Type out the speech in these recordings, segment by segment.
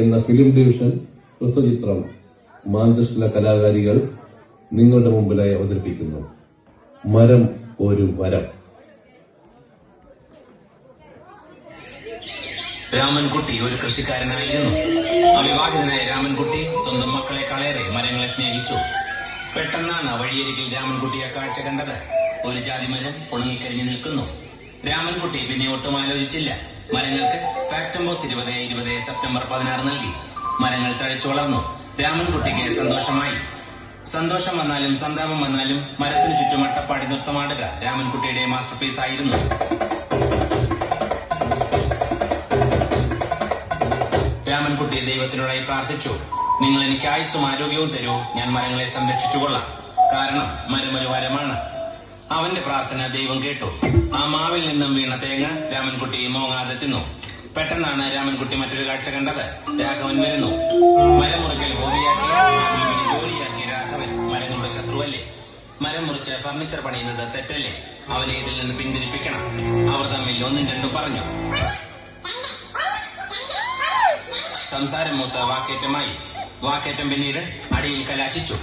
എന്ന film division ഹ്രസ്വചിത്രം മാഞ്ചസ്റ്ററിലെ കലാകാരികൾ നിങ്ങളുടെ മുമ്പിലായി അവതരിപ്പിക്കുന്നു. മരം ഒരു വരം. രാമൻകുട്ടി ഒരു കൃഷിക്കാരനായിരുന്നു. അവിവാഹിതനായ രാമൻകുട്ടി സ്വന്തം മക്കളെക്കാളേറെ മരങ്ങളെ സ്നേഹിച്ചു. പെട്ടെന്നാണ് വഴിയരികിൽ രാമൻകുട്ടിയെ കാഴ്ച കണ്ടത്. ഒരു ജാതി മരം ഉണങ്ങിക്കരിഞ്ഞു നിൽക്കുന്നു. രാമൻകുട്ടി പിന്നെ ഒട്ടും ആലോചിച്ചില്ല. മരങ്ങൾക്ക് ഫാക്ടംബോസ് 2020 സെപ്റ്റംബർ 16 നൽകി. മരങ്ങൾ തഴച്ചു വളർന്നു. രാമൻകുട്ടിക്ക് സന്തോഷമായി. സന്തോഷം വന്നാലും സന്താപം വന്നാലും മരത്തിനു ചുറ്റും അട്ടപ്പാടി നൃത്തമാടുക രാമൻകുട്ടിയുടെ മാസ്റ്റർ പീസ് ആയിരുന്നു. രാമൻകുട്ടി ദൈവത്തിനോടായി പ്രാർത്ഥിച്ചു, നിങ്ങൾ എനിക്ക് ആയുസ്സും ആരോഗ്യവും തരൂ, ഞാൻ മരങ്ങളെ സംരക്ഷിച്ചുകൊള്ളാം. കാരണം മരം ഒരു വരമാണ്. അവന്റെ പ്രാർത്ഥന ദൈവം കേട്ടു. ആ മാവിൽ നിന്നും വീണ തേങ്ങ രാമൻകുട്ടി മോങ്ങാതെ തിന്നു. പെട്ടെന്നാണ് രാമൻകുട്ടി മറ്റൊരു കാഴ്ച കണ്ടത്. രാഘവൻ വരുന്നു. മരം മുറിക്കൽ ഹോബിയാക്കി ജോലിയാക്കിയ രാഘവൻ മരങ്ങളുടെ ശത്രുവല്ലേ? മരം മുറിച്ച് ഫർണിച്ചർ പണിയുന്നത് തെറ്റല്ലേ? അവനെ ഇതിൽ നിന്ന് പിന്തിരിപ്പിക്കണം. അവർ തമ്മിൽ ഒന്നും രണ്ടും പറഞ്ഞു. സംസാരം മൂത്ത വാക്കേറ്റമായി. വാക്കേറ്റം പിന്നീട് അടിയിൽ കലാശിച്ചു.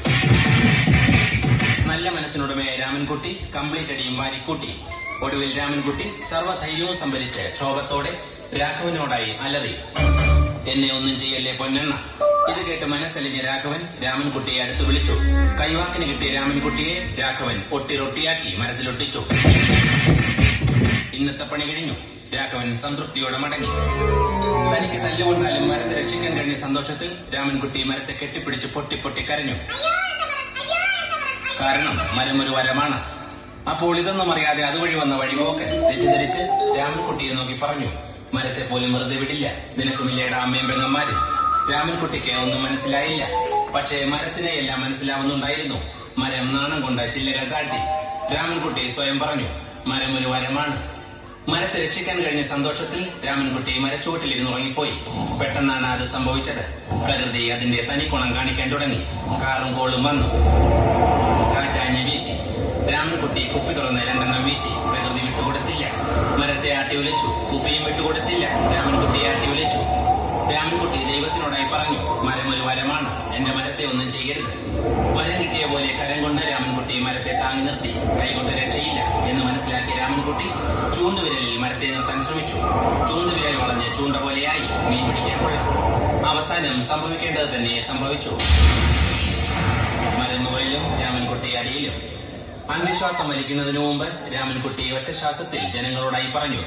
നല്ല മനസ്സിനുടമയായ രാമൻകുട്ടി കംപ്ലീറ്റ് അടിയും വാരിക്കൂട്ടി. ഒടുവിൽ രാമൻകുട്ടി സർവ്വധൈര്യവും സംഭരിച്ച് ക്ഷോഭത്തോടെ രാഘവനോടായി അലറി, എന്നെ ഒന്നും ചെയ്യല്ലേ പൊന്നെണ്ണ. ഇത് കേട്ട് മനസ്സലിഞ്ഞ രാഘവൻ രാമൻകുട്ടിയെ അടുത്ത് വിളിച്ചു. കൈവാക്കിന് കിട്ടിയ രാമൻകുട്ടിയെ രാഘവൻ ഒട്ടിറൊട്ടിയാക്കി മരത്തിലൊട്ടിച്ചു. ഇന്നത്തെ പണി കഴിഞ്ഞു. രാഘവൻ സംതൃപ്തിയോടെ മടങ്ങി. തനിക്ക് തല്ലുകൊണ്ടാലും മരത്തെ രക്ഷിക്കാൻ കഴിഞ്ഞ സന്തോഷത്തിൽ രാമൻകുട്ടി മരത്തെ കെട്ടിപ്പിടിച്ച് പൊട്ടി പൊട്ടി കരഞ്ഞു. കാരണം മരം ഒരു വരമാണ്. അപ്പോൾ ഇതൊന്നും അറിയാതെ അതുവഴി വന്ന വഴിപോക്കൻ തെറ്റിദ്ധരിച്ച് രാമൻകുട്ടിയെ നോക്കി പറഞ്ഞു, മരത്തെ പോലും വെറുതെ വിടില്ല, നിനക്കുമില്ലേടാ അമ്മയും പെങ്ങന്മാരും. രാമൻകുട്ടിക്ക് ഒന്നും മനസ്സിലായില്ല. പക്ഷേ മരത്തിനെ എല്ലാം മനസ്സിലാവുന്നുണ്ടായിരുന്നു. മരം നാണം കൊണ്ട് ചില്ലകൾ താഴ്ത്തി. രാമൻകുട്ടി സ്വയം പറഞ്ഞു, മരം ഒരു വരമാണ്. മരത്തെ രക്ഷിക്കാൻ കഴിഞ്ഞ സന്തോഷത്തിൽ രാമൻകുട്ടി മരച്ചുവട്ടിലിരുന്ന് ഉറങ്ങിപ്പോയി. പെട്ടെന്നാണ് അത് സംഭവിച്ചത്. പ്രകൃതി അതിന്റെ തനിക്കുണം കാണിക്കാൻ തുടങ്ങി. കാറും കോളും വന്നു. കാറ്റാഞ്ഞ് വീശി. രാമൻകുട്ടി കുപ്പി തുറന്ന് 2 വീശി. പ്രകൃതി വിട്ടുകൊടുത്തില്ല. മരത്തെ ആട്ടി ഉലച്ചു. കുപ്പിയും വിട്ടുകൊടുത്തില്ല. രാമൻകുട്ടിയെ ആട്ടി ഉലച്ചു. രാമൻകുട്ടി ദൈവത്തിനോടായി പറഞ്ഞു, മരം ഒരു വരമാണ്, എന്റെ മരത്തെ ഒന്നും ചെയ്യരുത്. വരം കിട്ടിയ പോലെ കരം കൊണ്ട് രാമൻകുട്ടി മരത്തെ താങ്ങി നിർത്തി. കൈകൊണ്ട് രക്ഷയില്ല എന്ന് മനസ്സിലാക്കിയ രാമൻകുട്ടി ചൂണ്ടുവിരലിൽ മരത്തെ നിർത്താൻ ശ്രമിച്ചു. ചൂണ്ടുവിരൽ വളഞ്ഞ് ചൂണ്ട പോലെയായി. മീൻ പിടിക്കാൻ കൊള്ളാം. അവസാനം സംഭവിക്കേണ്ടത് തന്നെ സംഭവിച്ചു. മരം മുകളിലും രാമൻകുട്ടി അടിയിലും. അന്ത്യശ്വാസം വലിക്കുന്നതിനു മുമ്പ് രാമൻകുട്ടി ഒറ്റ ശ്വാസത്തിൽ ജനങ്ങളോടായി പറഞ്ഞു,